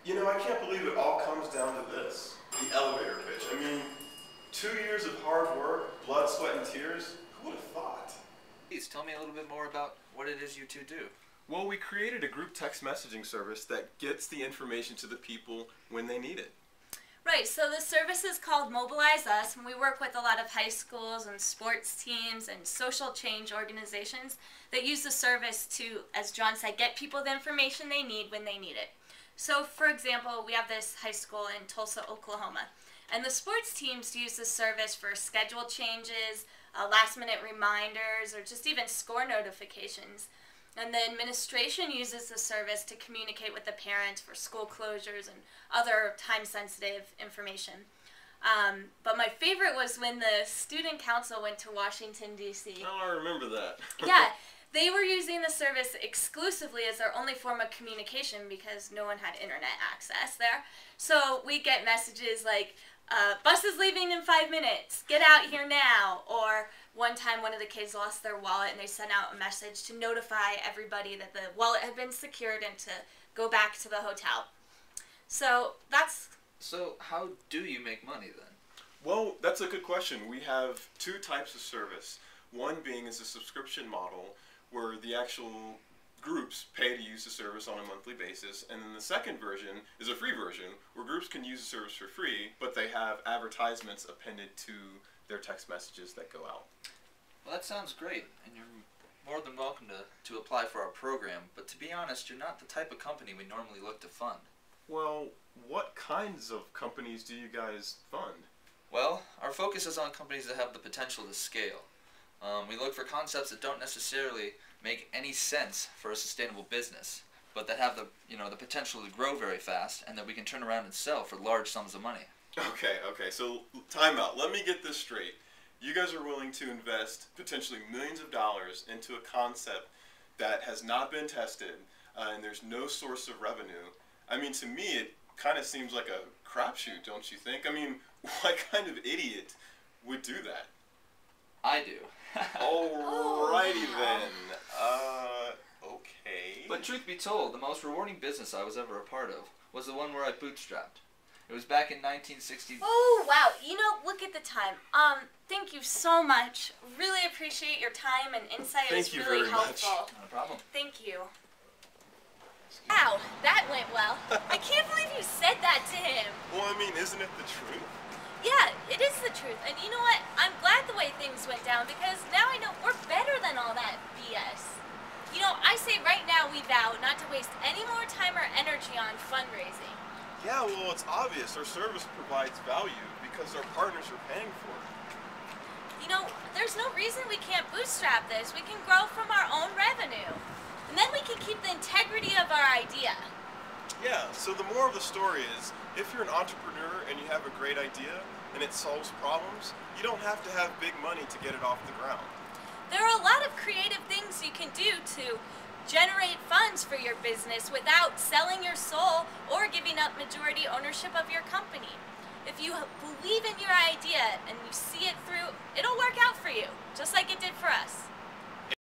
You know, I can't believe it all comes down to this, the elevator pitch. I mean, 2 years of hard work, blood, sweat, and tears, who would have thought? Please tell me a little bit more about what it is you two do. Well, we created a group text messaging service that gets the information to the people when they need it. Right, so the service is called Mobilize Us, and we work with a lot of high schools and sports teams and social change organizations that use the service to, as John said, get people the information they need when they need it. So, for example, we have this high school in Tulsa, Oklahoma, and the sports teams use the service for schedule changes, last-minute reminders, or just even score notifications. And the administration uses the service to communicate with the parents for school closures and other time-sensitive information. But my favorite was when the student council went to Washington, D.C. Oh, I remember that. Yeah, they were using the service exclusively as their only form of communication because no one had internet access there. So we get messages like, bus is leaving in 5 minutes, get out here now, or one time one of the kids lost their wallet and they sent out a message to notify everybody that the wallet had been secured and to go back to the hotel. So that's... So how do you make money then? Well, that's a good question. We have two types of service. One being is a subscription model where the actual groups pay to use the service on a monthly basis, and then the second version is a free version where groups can use the service for free, but they have advertisements appended to their text messages that go out. Well, that sounds great, and you're more than welcome to apply for our program, but to be honest, you're not the type of company we normally look to fund. Well, what kinds of companies do you guys fund? Well, our focus is on companies that have the potential to scale. We look for concepts that don't necessarily make any sense for a sustainable business, but that have the potential to grow very fast and that we can turn around and sell for large sums of money. Okay, so time out. Let me get this straight. You guys are willing to invest potentially millions of dollars into a concept that has not been tested and there's no source of revenue. I mean, to me, it kind of seems like a crapshoot, don't you think? I mean, what kind of idiot would do that? I do. Alrighty then. Okay. But truth be told, the most rewarding business I was ever a part of was the one where I bootstrapped. It was back in 1960. Oh, wow. You know, look at the time. Thank you so much. Really appreciate your time and insight. It was really helpful. Not a problem. Thank you. Ow, that went well. I can't believe you said that to him. Well, I mean, isn't it the truth? Yeah, it is the truth. And you know what? I'm glad the way things went down because now I know we're better than all that BS. You know, I say right now we vow not to waste any more time or energy on fundraising. Yeah, well, it's obvious. Our service provides value because our partners are paying for it. You know, there's no reason we can't bootstrap this. We can grow from our own revenue. And then we can keep the integrity of our idea. Yeah, so the moral of the story is, if you're an entrepreneur and you have a great idea and it solves problems, you don't have to have big money to get it off the ground. There are a lot of creative things you can do to generate funds for your business without selling your soul or giving up majority ownership of your company. If you believe in your idea and you see it through, it'll work out for you, just like it did for us.